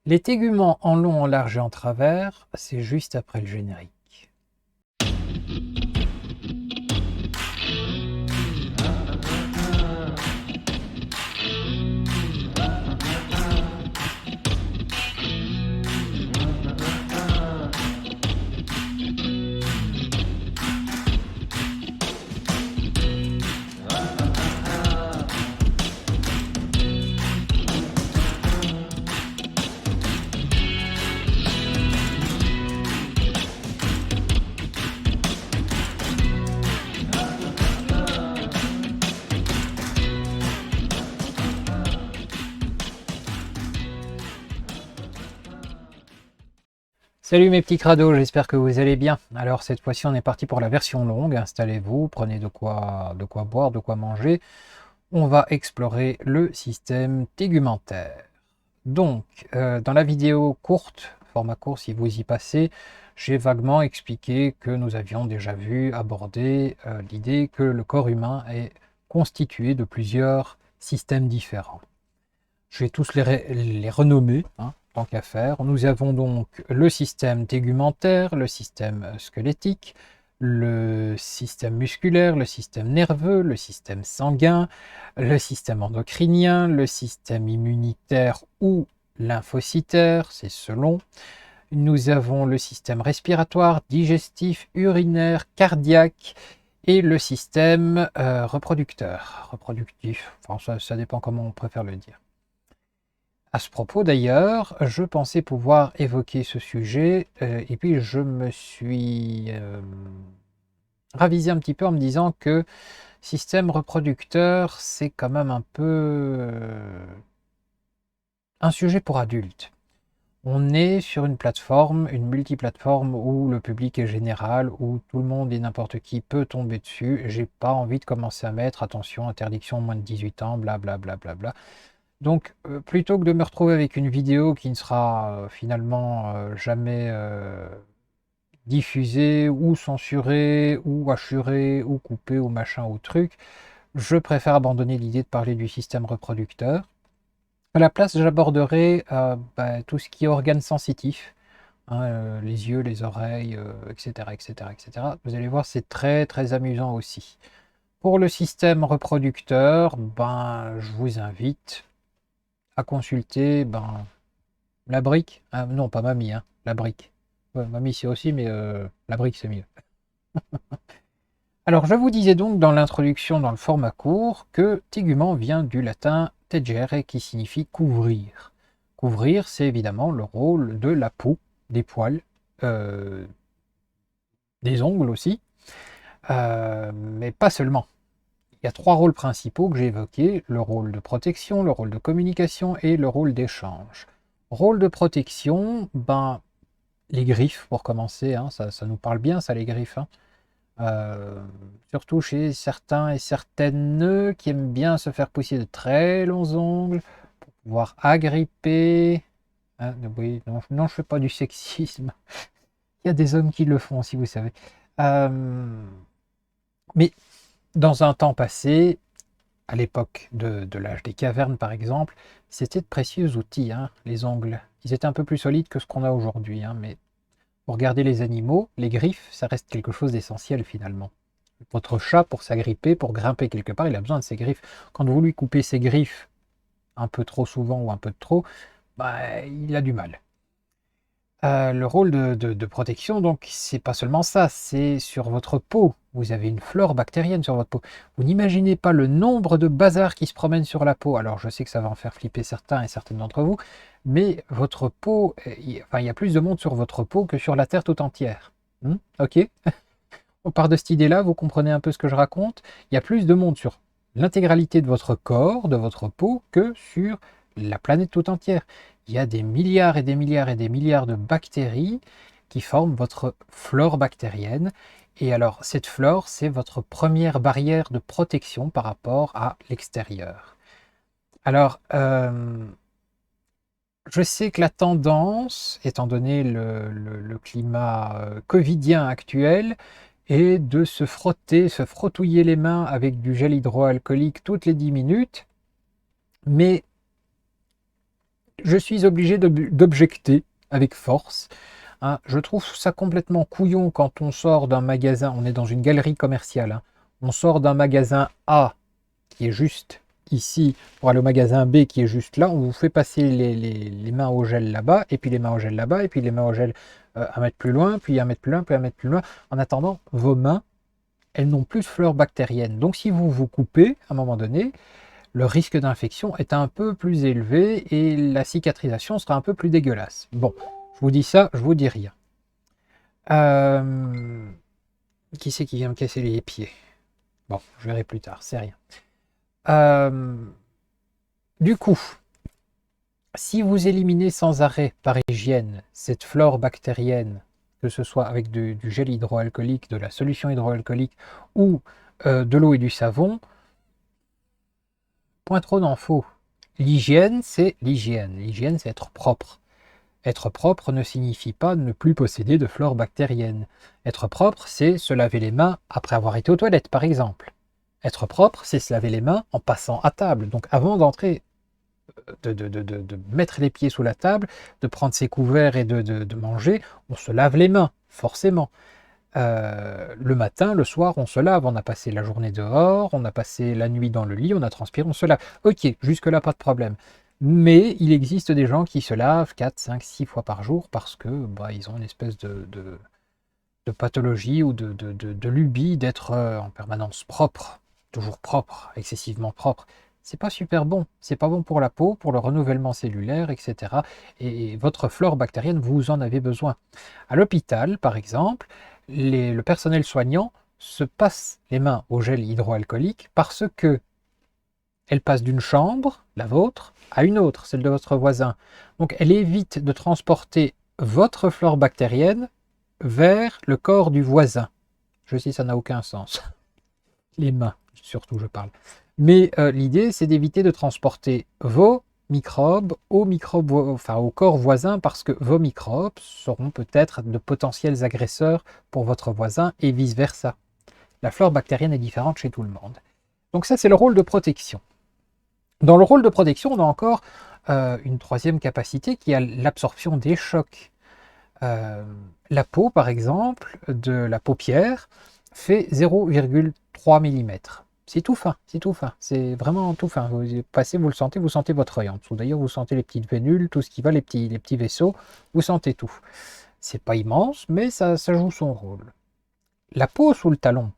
Les téguments en long, en large et en travers, c'est juste après le générique. Salut mes petits crados, j'espère que vous allez bien. Alors cette fois-ci on est parti pour la version longue, installez-vous, prenez de quoi boire, de quoi manger. On va explorer le système tégumentaire. Donc dans la vidéo courte, format court si vous y passez, j'ai vaguement expliqué que nous avions déjà vu aborder l'idée que le corps humain est constitué de plusieurs systèmes différents. Je vais tous les renommer, hein, tant qu'à faire. Nous avons donc le système tégumentaire, le système squelettique, le système musculaire, le système nerveux, le système sanguin, le système endocrinien, le système immunitaire ou lymphocytaire, c'est selon. Nous avons le système respiratoire, digestif, urinaire, cardiaque et le système reproductif. Enfin, ça dépend comment on préfère le dire. À ce propos d'ailleurs, je pensais pouvoir évoquer ce sujet et puis je me suis ravisé un petit peu en me disant que système reproducteur, c'est quand même un peu un sujet pour adultes. On est sur une plateforme, une multiplateforme où le public est général, où tout le monde et n'importe qui peut tomber dessus. J'ai pas envie de commencer à mettre attention, interdiction moins de 18 ans, blablabla. Donc, plutôt que de me retrouver avec une vidéo qui ne sera finalement jamais diffusée, ou censurée, ou hachurée, ou coupée, ou machin, ou truc, je préfère abandonner l'idée de parler du système reproducteur. À la place, j'aborderai tout ce qui est organes sensitifs, hein, les yeux, les oreilles, etc., etc., etc. Vous allez voir, c'est très, très amusant aussi. Pour le système reproducteur, je vous invite à consulter la brique. Ah, non, pas mamie, hein, la brique. Ouais, mamie c'est aussi, mais la brique c'est mieux. Alors je vous disais donc dans l'introduction dans le format court que tégument vient du latin tegere qui signifie couvrir. Couvrir, c'est évidemment le rôle de la peau, des poils, euh, des ongles aussi, mais pas seulement. Il y a trois rôles principaux que j'ai évoqués, le rôle de protection, le rôle de communication et le rôle d'échange. Rôle de protection, les griffes pour commencer, hein, ça nous parle bien ça les griffes. Hein. Surtout chez certains et certaines qui aiment bien se faire pousser de très longs ongles pour pouvoir agripper. Hein, oui, non, non, je fais pas du sexisme. Il y a des hommes qui le font si vous savez. Mais dans un temps passé, à l'époque de l'âge des cavernes par exemple, c'était de précieux outils, hein, les ongles. Ils étaient un peu plus solides que ce qu'on a aujourd'hui, hein, mais pour garder les animaux, les griffes, ça reste quelque chose d'essentiel finalement. Votre chat, pour s'agripper, pour grimper quelque part, il a besoin de ses griffes. Quand vous lui coupez ses griffes un peu trop souvent ou un peu de trop, il a du mal. Le rôle de protection, donc, c'est pas seulement ça, c'est sur votre peau. Vous avez une flore bactérienne sur votre peau. Vous n'imaginez pas le nombre de bazars qui se promènent sur la peau. Alors, je sais que ça va en faire flipper certains et certaines d'entre vous, mais votre peau, il y a plus de monde sur votre peau que sur la Terre tout entière. Ok? On part de cette idée-là, vous comprenez un peu ce que je raconte. Il y a plus de monde sur l'intégralité de votre corps, de votre peau, que sur la planète tout entière. Il y a des milliards et des milliards et des milliards de bactéries qui forment votre flore bactérienne. Et alors, cette flore, c'est votre première barrière de protection par rapport à l'extérieur. Alors, je sais que la tendance, étant donné le climat covidien actuel, est de se frottouiller les mains avec du gel hydroalcoolique toutes les 10 minutes. Mais je suis obligé d'objecter avec force. Hein. Je trouve ça complètement couillon quand on sort d'un magasin, on est dans une galerie commerciale, hein. On sort d'un magasin A qui est juste ici pour aller au magasin B qui est juste là, on vous fait passer les mains au gel là-bas, et puis les mains au gel là-bas, et puis les mains au gel un mètre plus loin, puis un mètre plus loin, puis un mètre plus loin. En attendant, vos mains, elles n'ont plus de fleurs bactériennes. Donc si vous vous coupez, à un moment donné, le risque d'infection est un peu plus élevé et la cicatrisation sera un peu plus dégueulasse. Bon, je vous dis ça, je vous dis rien. Qui c'est qui vient me casser les pieds? Bon, je verrai plus tard, c'est rien. Du coup, si vous éliminez sans arrêt par hygiène cette flore bactérienne, que ce soit avec du gel hydroalcoolique, de la solution hydroalcoolique ou de l'eau et du savon, point trop d'en faut. L'hygiène, c'est l'hygiène. L'hygiène, c'est être propre. Être propre ne signifie pas ne plus posséder de flore bactérienne. Être propre, c'est se laver les mains après avoir été aux toilettes, par exemple. Être propre, c'est se laver les mains en passant à table. Donc avant d'entrer, de mettre les pieds sous la table, de prendre ses couverts et de manger, on se lave les mains, forcément. Le matin, le soir, on se lave. On a passé la journée dehors, on a passé la nuit dans le lit, on a transpiré, on se lave. Ok, jusque-là, pas de problème. Mais il existe des gens qui se lavent 4, 5, 6 fois par jour parce que ils ont une espèce de pathologie ou de lubie d'être en permanence propre, toujours propre, excessivement propre. C'est pas super bon, c'est pas bon pour la peau, pour le renouvellement cellulaire, etc. Et votre flore bactérienne, vous en avez besoin. À l'hôpital, par exemple, le personnel soignant se passe les mains au gel hydroalcoolique parce que elle passe d'une chambre, la vôtre, à une autre, celle de votre voisin. Donc elle évite de transporter votre flore bactérienne vers le corps du voisin. Je sais, ça n'a aucun sens. Les mains, surtout, je parle. Mais l'idée, c'est d'éviter de transporter vos microbes au corps voisin, parce que vos microbes seront peut-être de potentiels agresseurs pour votre voisin et vice-versa. La flore bactérienne est différente chez tout le monde. Donc ça, c'est le rôle de protection. Dans le rôle de protection, on a encore une troisième capacité qui est l'absorption des chocs. La peau, par exemple, de la paupière fait 0,3 mm. C'est tout fin, c'est tout fin, c'est vraiment tout fin. Vous passez, vous le sentez, vous sentez votre œil en dessous. D'ailleurs, vous sentez les petites vénules, tout ce qui va, les petits vaisseaux, vous sentez tout. C'est pas immense, mais ça joue son rôle. La peau sous le talon,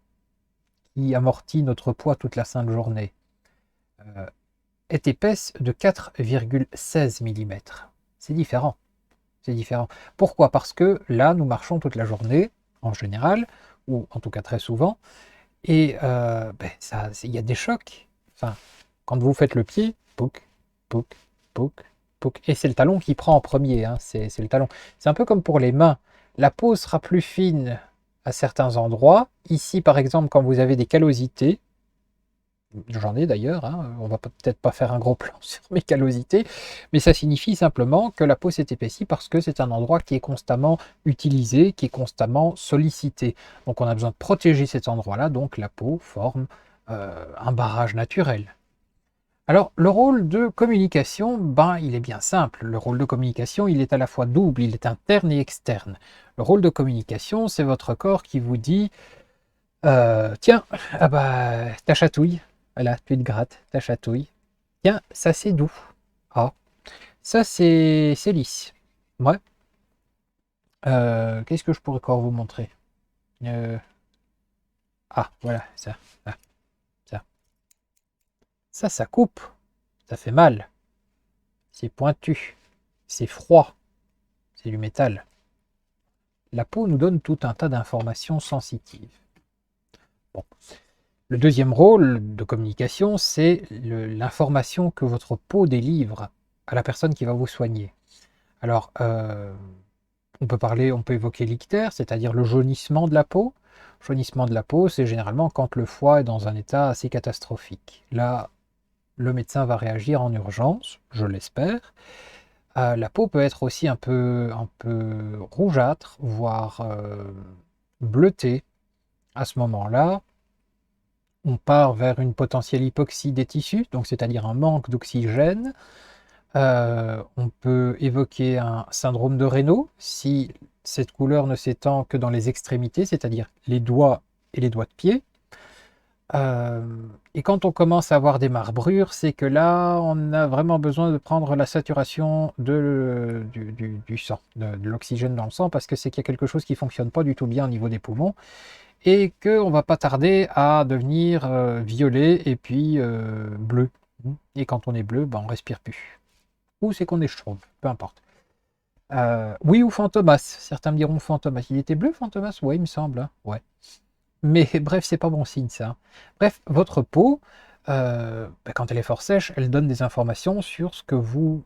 qui amortit notre poids toute la sainte journée, est épaisse de 4,16 mm. C'est différent. C'est différent. Pourquoi? Parce que là, nous marchons toute la journée, en général, ou en tout cas très souvent, et il y a des chocs. Enfin, quand vous faites le pied, pouc, pouc, pouc, pouc, et c'est le talon qui prend en premier, hein, c'est le talon. C'est un peu comme pour les mains. La peau sera plus fine à certains endroits. Ici, par exemple, quand vous avez des callosités, j'en ai d'ailleurs, hein, on va peut-être pas faire un gros plan sur mes callosités, mais ça signifie simplement que la peau s'est épaissie parce que c'est un endroit qui est constamment utilisé, qui est constamment sollicité. Donc on a besoin de protéger cet endroit-là, donc la peau forme un barrage naturel. Alors le rôle de communication, il est bien simple. Le rôle de communication, il est à la fois double, il est interne et externe. Le rôle de communication, c'est votre corps qui vous dit tiens, ta chatouille. Voilà, tu te grattes, ta chatouille. Tiens, ça c'est doux. Ah, ça c'est lisse. Ouais. Qu'est-ce que je pourrais encore vous montrer? Euh, Ah, voilà, ça. Ah, ça. Ça coupe. Ça fait mal. C'est pointu. C'est froid. C'est du métal. La peau nous donne tout un tas d'informations sensitives. Bon. Le deuxième rôle de communication, c'est l'information que votre peau délivre à la personne qui va vous soigner. Alors, on peut évoquer l'ictère, c'est-à-dire le jaunissement de la peau. Le jaunissement de la peau, c'est généralement quand le foie est dans un état assez catastrophique. Là, le médecin va réagir en urgence, je l'espère. La peau peut être aussi un peu rougeâtre, voire bleutée. À ce moment-là, on part vers une potentielle hypoxie des tissus, donc c'est-à-dire un manque d'oxygène. On peut évoquer un syndrome de Raynaud si cette couleur ne s'étend que dans les extrémités, c'est-à-dire les doigts et les doigts de pied. Et quand on commence à avoir des marbrures, c'est que là, on a vraiment besoin de prendre la saturation du sang, de l'oxygène dans le sang, parce que c'est qu'il y a quelque chose qui fonctionne pas du tout bien au niveau des poumons, et qu'on va pas tarder à devenir violet et puis bleu. Et quand on est bleu, ben, on respire plus. Ou c'est qu'on est chauve, peu importe. Oui, ou Fantomas. Certains me diront Fantomas. Il était bleu, Fantomas? Ouais, il me semble, hein. Ouais. Mais bref, c'est pas bon signe ça. Bref, votre peau, quand elle est fort sèche, elle donne des informations sur ce que vous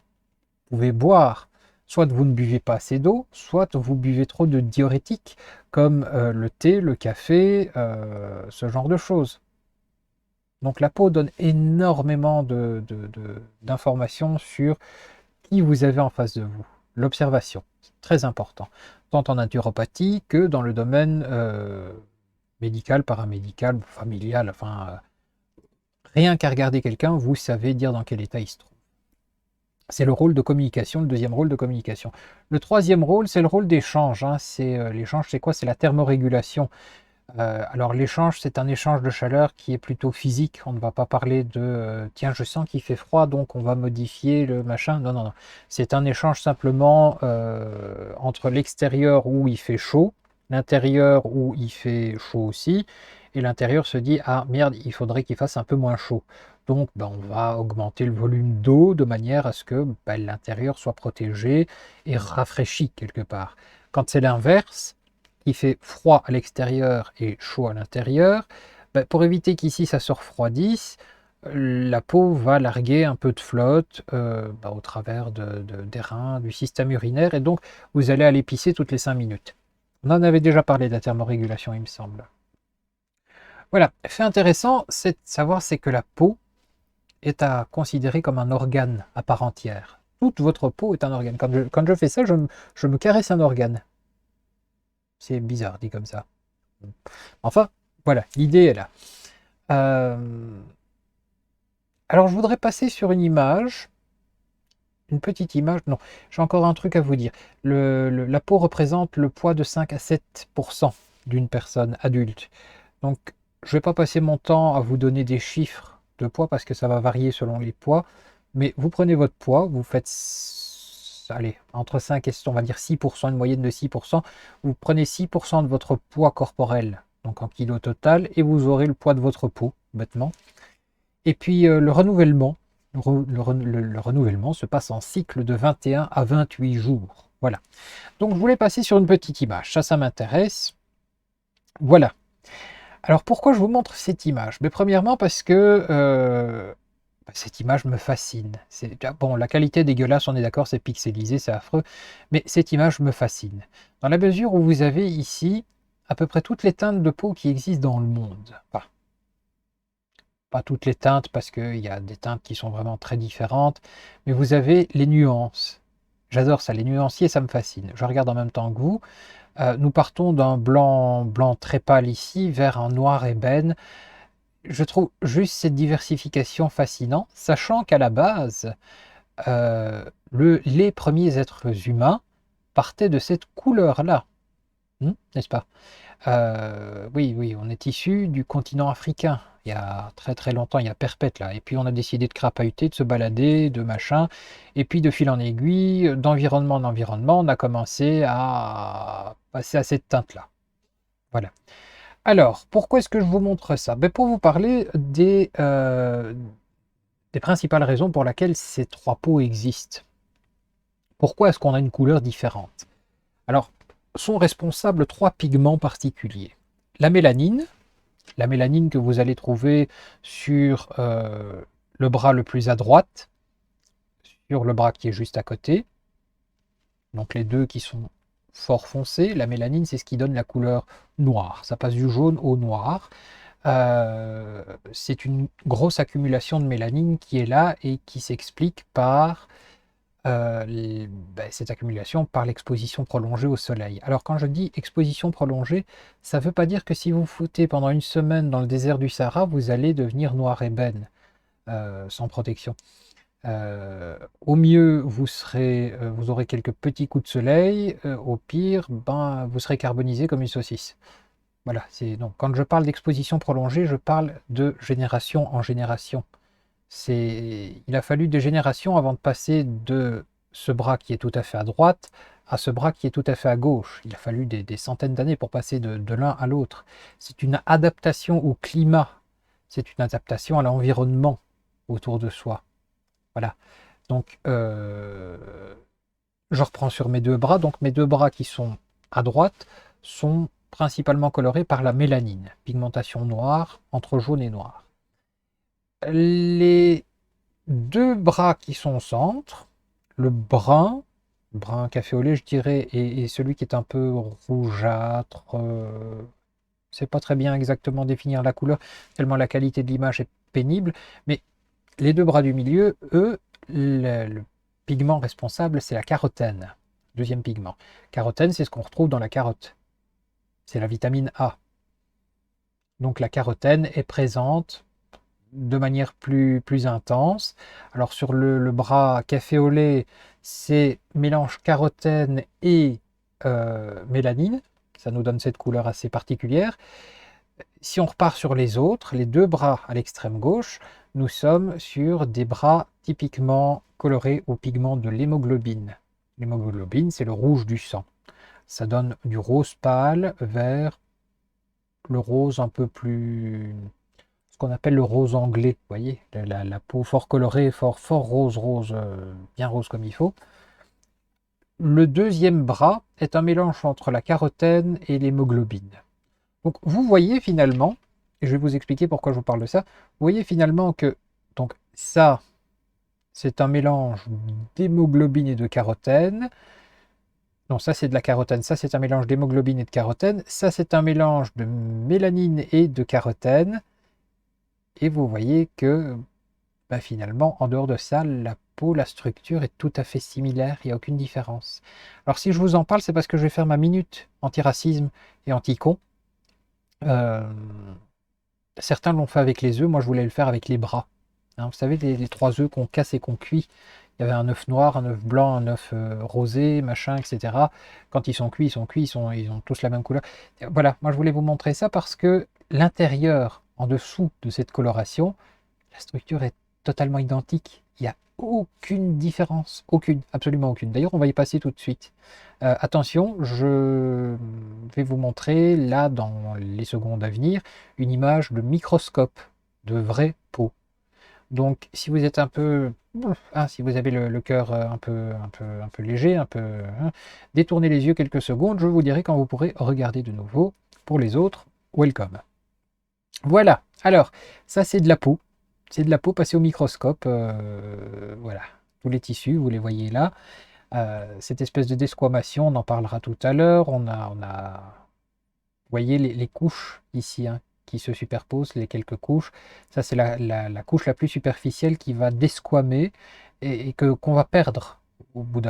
pouvez boire. Soit vous ne buvez pas assez d'eau, soit vous buvez trop de diurétiques, comme le thé, le café, ce genre de choses. Donc la peau donne énormément d'informations sur qui vous avez en face de vous. L'observation, c'est très important, tant en naturopathie que dans le domaine médical, paramédical, familial, enfin, rien qu'à regarder quelqu'un, vous savez dire dans quel état il se trouve. C'est le rôle de communication, le deuxième rôle de communication. Le troisième rôle, c'est le rôle d'échange, hein. L'échange, c'est quoi? C'est la thermorégulation. Alors l'échange, c'est un échange de chaleur qui est plutôt physique. On ne va pas parler de tiens, je sens qu'il fait froid, donc on va modifier le machin. Non, non, non. C'est un échange simplement entre l'extérieur où il fait chaud, l'intérieur où il fait chaud aussi, et l'intérieur se dit ah merde, il faudrait qu'il fasse un peu moins chaud. Donc ben, on va augmenter le volume d'eau de manière à ce que ben, l'intérieur soit protégé et rafraîchi quelque part. Quand c'est l'inverse, qui fait froid à l'extérieur et chaud à l'intérieur, ben, pour éviter qu'ici ça se refroidisse, la peau va larguer un peu de flotte ben, au travers des reins, du système urinaire, et donc vous allez aller pisser toutes les 5 minutes. On en avait déjà parlé de la thermorégulation, il me semble. Voilà, fait intéressant, c'est de savoir c'est que la peau est à considérer comme un organe à part entière. Toute votre peau est un organe. Quand je fais ça, je me caresse un organe. C'est bizarre dit comme ça. Enfin, voilà, l'idée est là. Alors, je voudrais passer sur une image, une petite image. Non, j'ai encore un truc à vous dire. La peau représente le poids de 5 à 7% d'une personne adulte. Donc, je ne vais pas passer mon temps à vous donner des chiffres de poids parce que ça va varier selon les poids. Mais vous prenez votre poids, vous faites, allez, entre 5 et on va dire 6%, une moyenne de 6%. Vous prenez 6% de votre poids corporel, donc en kilos total, et vous aurez le poids de votre peau, bêtement. Et puis le renouvellement, le renouvellement se passe en cycle de 21 à 28 jours. Voilà. Donc je voulais passer sur une petite image. Ça m'intéresse. Voilà. Alors pourquoi je vous montre cette image? Mais premièrement parce que cette image me fascine. Bon, la qualité est dégueulasse, on est d'accord, c'est pixelisé, c'est affreux, mais cette image me fascine. Dans la mesure où vous avez ici à peu près toutes les teintes de peau qui existent dans le monde. Enfin, pas toutes les teintes parce qu'il y a des teintes qui sont vraiment très différentes, mais vous avez les nuances. J'adore ça, les nuanciers, ça me fascine. Je regarde en même temps que vous. Nous partons d'un blanc, blanc très pâle ici vers un noir ébène. Je trouve juste cette diversification fascinante, sachant qu'à la base, les premiers êtres humains partaient de cette couleur-là, n'est-ce pas? Oui, oui, on est issu du continent africain. Il y a très très longtemps, il y a perpète là. Et puis on a décidé de crapahuter, de se balader, de machin. Et puis de fil en aiguille, d'environnement en environnement, on a commencé à passer à cette teinte-là. Voilà. Alors, pourquoi est-ce que je vous montre ça? Ben, pour vous parler des principales raisons pour lesquelles ces trois peaux existent. Pourquoi est-ce qu'on a une couleur différente? Alors, sont responsables trois pigments particuliers. La mélanine que vous allez trouver sur le bras le plus à droite, sur le bras qui est juste à côté. Donc les deux qui sont fort foncés. La mélanine, c'est ce qui donne la couleur noire. Ça passe du jaune au noir. C'est une grosse accumulation de mélanine qui est là et qui s'explique par cette accumulation par l'exposition prolongée au soleil. Alors quand je dis exposition prolongée, ça ne veut pas dire que si vous foutez pendant une semaine dans le désert du Sahara, vous allez devenir noir ébène sans protection. Au mieux, vous aurez quelques petits coups de soleil. Au pire, ben, vous serez carbonisé comme une saucisse. Voilà, donc quand je parle d'exposition prolongée, je parle de génération en génération. Il a fallu des générations avant de passer de ce bras qui est tout à fait à droite à ce bras qui est tout à fait à gauche. Il a fallu des centaines d'années pour passer de l'un à l'autre. C'est une adaptation au climat, c'est une adaptation à l'environnement autour de soi. Voilà. Donc, je reprends sur mes deux bras. Donc, mes deux bras qui sont à droite sont principalement colorés par la mélanine, pigmentation noire entre jaune et noir. Les deux bras qui sont au centre, le brun café au lait, je dirais, et celui qui est un peu rougeâtre. C'est pas très bien exactement définir la couleur, tellement la qualité de l'image est pénible. Mais les deux bras du milieu, eux, le pigment responsable, c'est la carotène. Deuxième pigment. Carotène, c'est ce qu'on retrouve dans la carotte. C'est la vitamine A. Donc la carotène est présente de manière plus intense. Alors sur le bras café au lait, c'est mélange carotène et mélanine. Ça nous donne cette couleur assez particulière. Si on repart sur les autres, les deux bras à l'extrême gauche, nous sommes sur des bras typiquement colorés au pigment de l'hémoglobine. L'hémoglobine, c'est le rouge du sang. Ça donne du rose pâle vers le rose un peu plus, ce qu'on appelle le rose anglais, vous voyez, la peau fort colorée, fort rose, bien rose comme il faut. Le deuxième bras est un mélange entre la carotène et l'hémoglobine. Donc vous voyez finalement, et je vais vous expliquer pourquoi je vous parle de ça, vous voyez finalement que donc ça, c'est un mélange d'hémoglobine et de carotène. Non, ça c'est de la carotène, ça c'est un mélange d'hémoglobine et de carotène, ça c'est un mélange de mélanine et de carotène. Et vous voyez que bah, finalement, en dehors de ça, la peau, la structure est tout à fait similaire, il n'y a aucune différence. Alors si je vous en parle, c'est parce que je vais faire ma minute antiracisme et anti-con. Euh, Certains l'ont fait avec les œufs, moi je voulais le faire avec les bras. Hein, vous savez, les trois œufs qu'on casse et qu'on cuit. Il y avait un œuf noir, un œuf blanc, un œuf rosé, machin, etc. Quand ils sont cuits, ils ont tous la même couleur. Et voilà, moi je voulais vous montrer ça parce que l'intérieur, en dessous de cette coloration, la structure est totalement identique. Il n'y a aucune différence. Aucune, absolument aucune. D'ailleurs, on va y passer tout de suite. Attention, je vais vous montrer, là, dans les secondes à venir, une image de microscope de vraie peau. Donc, si vous êtes un peu... hein, si vous avez le cœur un peu léger, hein, détournez les yeux quelques secondes, je vous dirai quand vous pourrez regarder de nouveau. Pour les autres, welcome. Voilà, alors, ça c'est de la peau. C'est de la peau passée au microscope. Voilà, tous les tissus, vous les voyez là. Cette espèce de desquamation, on en parlera tout à l'heure. Vous voyez les couches ici, hein, qui se superposent, les quelques couches. Ça, c'est la couche la plus superficielle qui va desquamer et qu'on va perdre au bout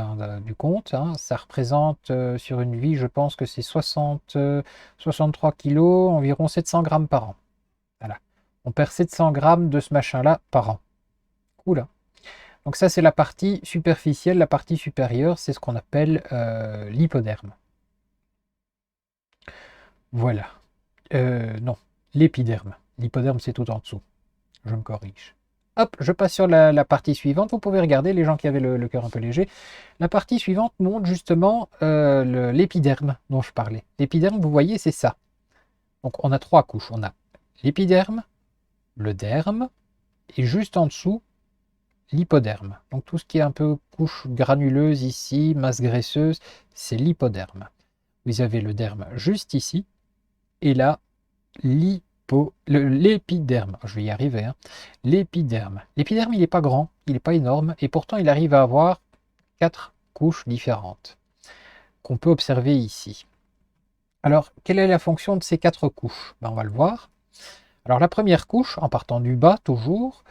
du compte. Hein. Ça représente sur une vie, je pense que c'est 63 kilos, environ 700 grammes par an. Voilà. On perd 700 grammes de ce machin-là par an. Oula. Donc ça, c'est la partie superficielle. La partie supérieure, c'est ce qu'on appelle l'hypoderme. Voilà. Non, l'épiderme. L'hypoderme, c'est tout en dessous. Je me corrige. Hop, je passe sur la partie suivante. Vous pouvez regarder, les gens qui avaient le cœur un peu léger. La partie suivante montre justement l'épiderme dont je parlais. L'épiderme, vous voyez, c'est ça. Donc on a trois couches. On a l'épiderme, le derme, et juste en dessous, l'hypoderme. Donc tout ce qui est un peu couche granuleuse ici, masse graisseuse, c'est l'hypoderme. Vous avez le derme juste ici, et là, l'épiderme. Je vais y arriver. Hein. L'épiderme. L'épiderme, il n'est pas grand, il n'est pas énorme, et pourtant il arrive à avoir quatre couches différentes qu'on peut observer ici. Alors, quelle est la fonction de ces quatre couches? On va le voir. Alors, la première couche, en partant du bas toujours,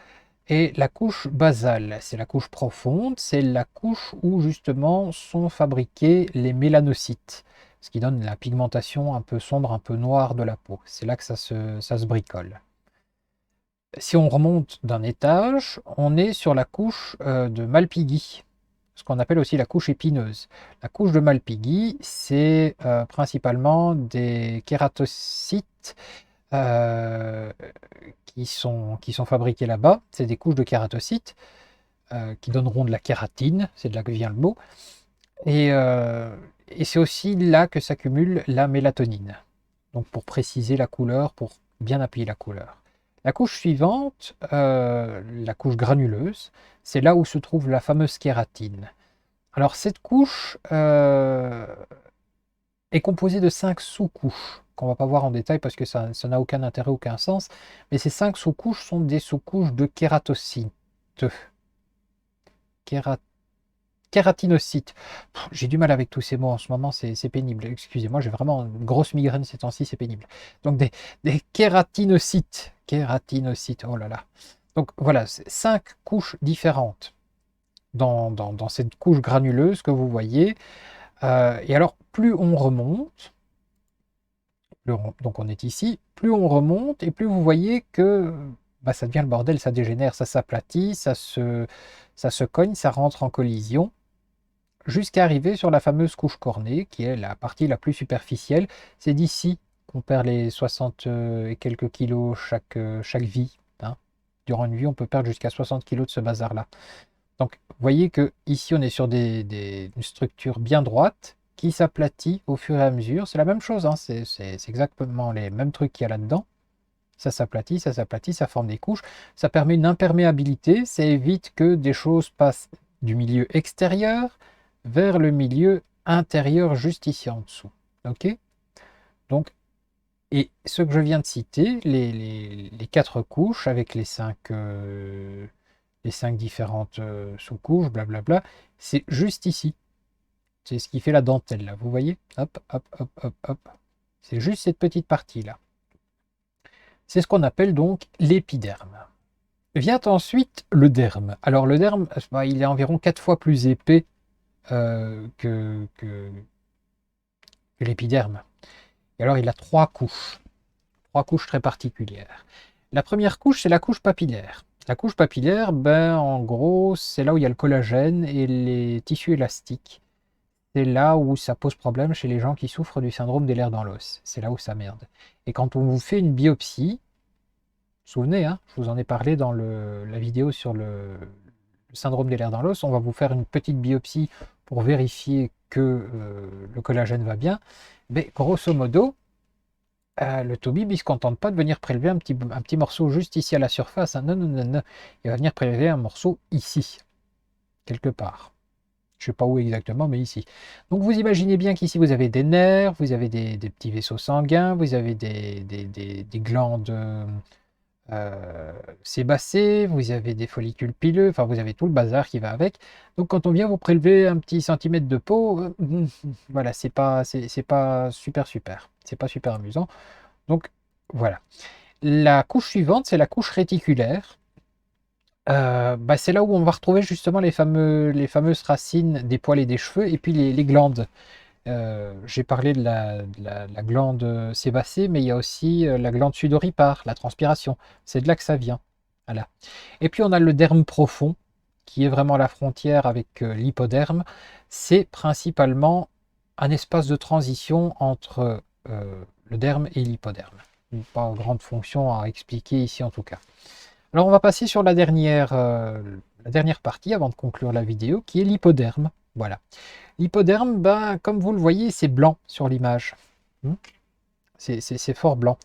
est la couche basale. C'est la couche profonde, c'est la couche où justement sont fabriqués les mélanocytes, ce qui donne la pigmentation un peu sombre, un peu noire de la peau. C'est là que ça se bricole. Si on remonte d'un étage, on est sur la couche de Malpighi, ce qu'on appelle aussi la couche épineuse. La couche de Malpighi, c'est principalement des kératocytes euh, qui sont fabriqués là-bas. C'est des couches de kératocytes qui donneront de la kératine, c'est de là que vient le mot. Et, euh, et c'est aussi là que s'accumule la mélatonine. Donc pour préciser la couleur, pour bien appuyer la couleur. La couche suivante, la couche granuleuse, c'est là où se trouve la fameuse kératine. Alors cette couche est composée de 5 sous-couches, qu'on ne va pas voir en détail parce que ça n'a aucun intérêt, aucun sens. Mais ces 5 sous-couches sont des sous-couches de kératocite. Kéra- Kératinocyte. J'ai du mal avec tous ces mots en ce moment, c'est pénible. Excusez-moi, j'ai vraiment une grosse migraine ces temps-ci, c'est pénible. Donc des kératinocytes. Kératinocytes, oh là là. Donc voilà, 5 couches différentes dans cette couche granuleuse que vous voyez. Et alors, plus on remonte, donc on est ici, plus on remonte et plus vous voyez que bah, ça devient le bordel, ça dégénère, ça s'aplatit, ça se cogne, ça rentre en collision jusqu'à arriver sur la fameuse couche cornée, qui est la partie la plus superficielle. C'est d'ici qu'on perd les 60 et quelques kilos chaque vie, hein. Durant une vie, on peut perdre jusqu'à 60 kilos de ce bazar-là. Donc, vous voyez que ici, on est sur une structure bien droite qui s'aplatit au fur et à mesure. C'est la même chose, hein. C'est exactement les mêmes trucs qu'il y a là-dedans. Ça s'aplatit, ça forme des couches. Ça permet une imperméabilité, ça évite que des choses passent du milieu extérieur vers le milieu intérieur juste ici en dessous. Ok? Donc, et ce que je viens de citer, les 4 couches avec les cinq différentes sous-couches, blablabla, c'est juste ici. C'est ce qui fait la dentelle là, vous voyez? Hop, hop, hop, hop, hop. C'est juste cette petite partie là. C'est ce qu'on appelle donc l'épiderme. Vient ensuite le derme. Alors le derme, bah, il est environ 4 fois plus épais que l'épiderme. Et alors il a 3 couches très particulières. La première couche, c'est la couche papillaire. La couche papillaire, ben, en gros, c'est là où il y a le collagène et les tissus élastiques. C'est là où ça pose problème chez les gens qui souffrent du syndrome des lèvres dans l'os. C'est là où ça merde. Et quand on vous fait une biopsie, vous vous souvenez, hein, je vous en ai parlé dans la vidéo sur le syndrome des lèvres dans l'os, on va vous faire une petite biopsie pour vérifier que le collagène va bien. Mais grosso modo, le Toubib, il ne se contente pas de venir prélever un petit morceau juste ici à la surface, hein. Non, non, non, non. Il va venir prélever un morceau ici, quelque part. Je ne sais pas où exactement, mais ici. Donc vous imaginez bien qu'ici, vous avez des nerfs, vous avez des petits vaisseaux sanguins, vous avez des glandes sébacées, vous avez des follicules pileux, enfin vous avez tout le bazar qui va avec. Donc quand on vient vous prélever un petit centimètre de peau, voilà, c'est pas super super. C'est pas super amusant. Donc voilà. La couche suivante, c'est la couche réticulaire. Bah, c'est là où on va retrouver justement les fameuses racines des poils et des cheveux, et puis les glandes. J'ai parlé de la glande sébacée, mais il y a aussi la glande sudoripare, la transpiration. C'est de là que ça vient. Voilà. Et puis on a le derme profond, qui est vraiment la frontière avec l'hypoderme. C'est principalement un espace de transition entre le derme et l'hypoderme. Pas grande fonction à expliquer ici en tout cas. Alors on va passer sur la dernière partie avant de conclure la vidéo, qui est l'hypoderme. Voilà. L'hypoderme, ben, comme vous le voyez, c'est blanc sur l'image. Hmm. C'est fort blanc.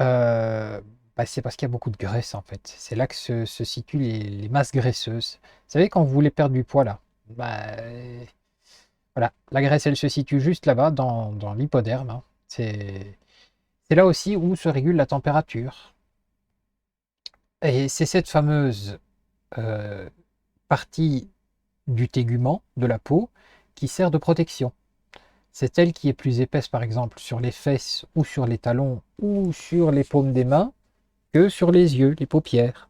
Euh, c'est parce qu'il y a beaucoup de graisse en fait. C'est là que se situent les masses graisseuses. Vous savez, quand vous voulez perdre du poids là, voilà, la graisse elle se situe juste là-bas dans l'hypoderme, hein. C'est là aussi où se régule la température. Et c'est cette fameuse euh, partie du tégument de la peau qui sert de protection. C'est elle qui est plus épaisse, par exemple, sur les fesses ou sur les talons ou sur les paumes des mains que sur les yeux, les paupières.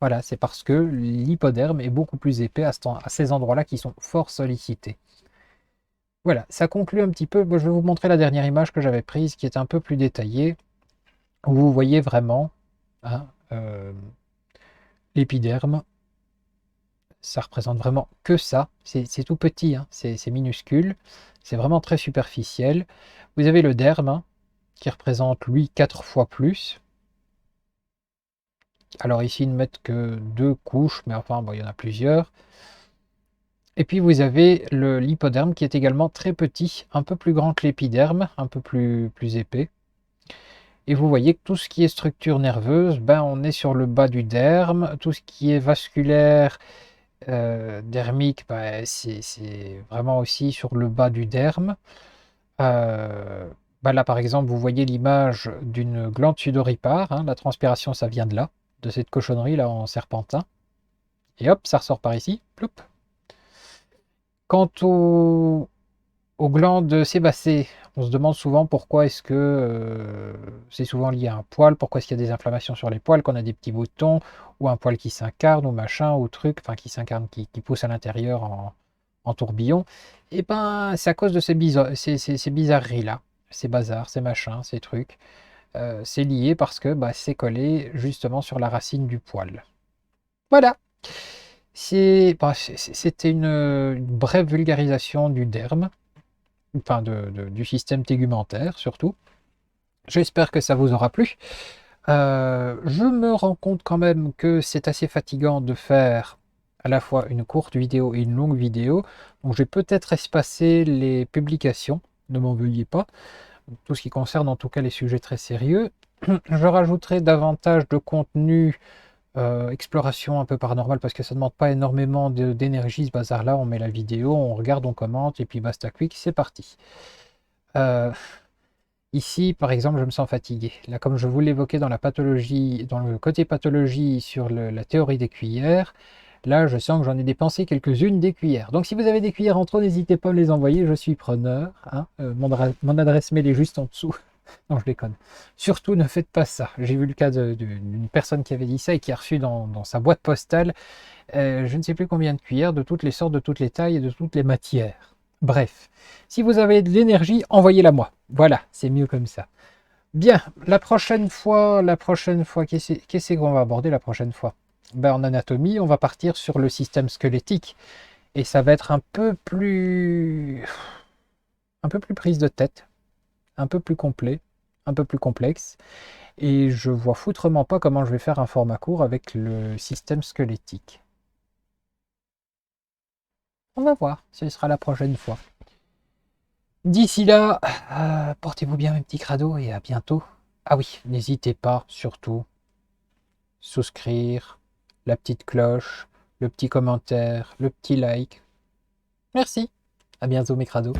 Voilà, c'est parce que l'hypoderme est beaucoup plus épais à ces endroits-là qui sont fort sollicités. Voilà, ça conclut un petit peu. Bon, je vais vous montrer la dernière image que j'avais prise qui est un peu plus détaillée, où vous voyez vraiment, hein, euh, l'épiderme. Ça représente vraiment que ça. C'est tout petit, hein, c'est minuscule. C'est vraiment très superficiel. Vous avez le derme, hein, qui représente, lui, 4 fois plus. Alors ici, ils ne mettent que 2 couches, mais enfin, bon, il y en a plusieurs. Et puis vous avez l'hypoderme qui est également très petit, un peu plus grand que l'épiderme, un peu plus épais. Et vous voyez que tout ce qui est structure nerveuse, ben, on est sur le bas du derme. Tout ce qui est vasculaire, dermique, ben, c'est vraiment aussi sur le bas du derme. Euh, ben là, par exemple, vous voyez l'image d'une glande sudoripare, hein. La transpiration, ça vient de là, de cette cochonnerie là en serpentin. Et hop, ça ressort par ici. Ploup. Quant aux glandes sébacées, on se demande souvent pourquoi est-ce que c'est souvent lié à un poil, pourquoi est-ce qu'il y a des inflammations sur les poils, qu'on a des petits boutons, ou un poil qui s'incarne, ou machin, ou truc, enfin qui s'incarne, qui pousse à l'intérieur en tourbillon. Et ben, c'est à cause de ces bizarreries-là, ces bazars, ces machins, ces trucs. C'est lié parce que bah, c'est collé justement sur la racine du poil. Voilà. C'était une brève vulgarisation du derme, enfin du système tégumentaire surtout. J'espère que ça vous aura plu. Je me rends compte quand même que c'est assez fatigant de faire à la fois une courte vidéo et une longue vidéo. Donc je vais peut-être espacer les publications, ne m'en veuillez pas. Tout ce qui concerne en tout cas les sujets très sérieux. Je rajouterai davantage de contenu exploration un peu paranormale parce que ça ne demande pas énormément d'énergie ce bazar là. On met la vidéo, on regarde, on commente et puis basta quick, c'est parti. Euh, Ici, par exemple, je me sens fatigué. Là, comme je vous l'évoquais dans la pathologie, dans le côté pathologie sur la théorie des cuillères, là, je sens que j'en ai dépensé quelques-unes des cuillères. Donc, si vous avez des cuillères en trop, n'hésitez pas à me les envoyer, je suis preneur, hein. Mon adresse mail est juste en dessous. Non, je déconne. Surtout, ne faites pas ça. J'ai vu le cas d'une personne qui avait dit ça et qui a reçu dans sa boîte postale, je ne sais plus combien de cuillères, de toutes les sortes, de toutes les tailles et de toutes les matières. Bref, si vous avez de l'énergie, envoyez-la moi. Voilà, c'est mieux comme ça. Bien, la prochaine fois, qu'est-ce qu'on va aborder la prochaine fois? Ben, en anatomie, on va partir sur le système squelettique. Et ça va être un peu plus prise de tête, un peu plus complet, un peu plus complexe. Et je vois foutrement pas comment je vais faire un format court avec le système squelettique. On va voir, ce sera la prochaine fois. D'ici là, portez-vous bien mes petits crados et à bientôt. Ah oui, n'hésitez pas, surtout, souscrire, la petite cloche, le petit commentaire, le petit like. Merci. À bientôt mes crados.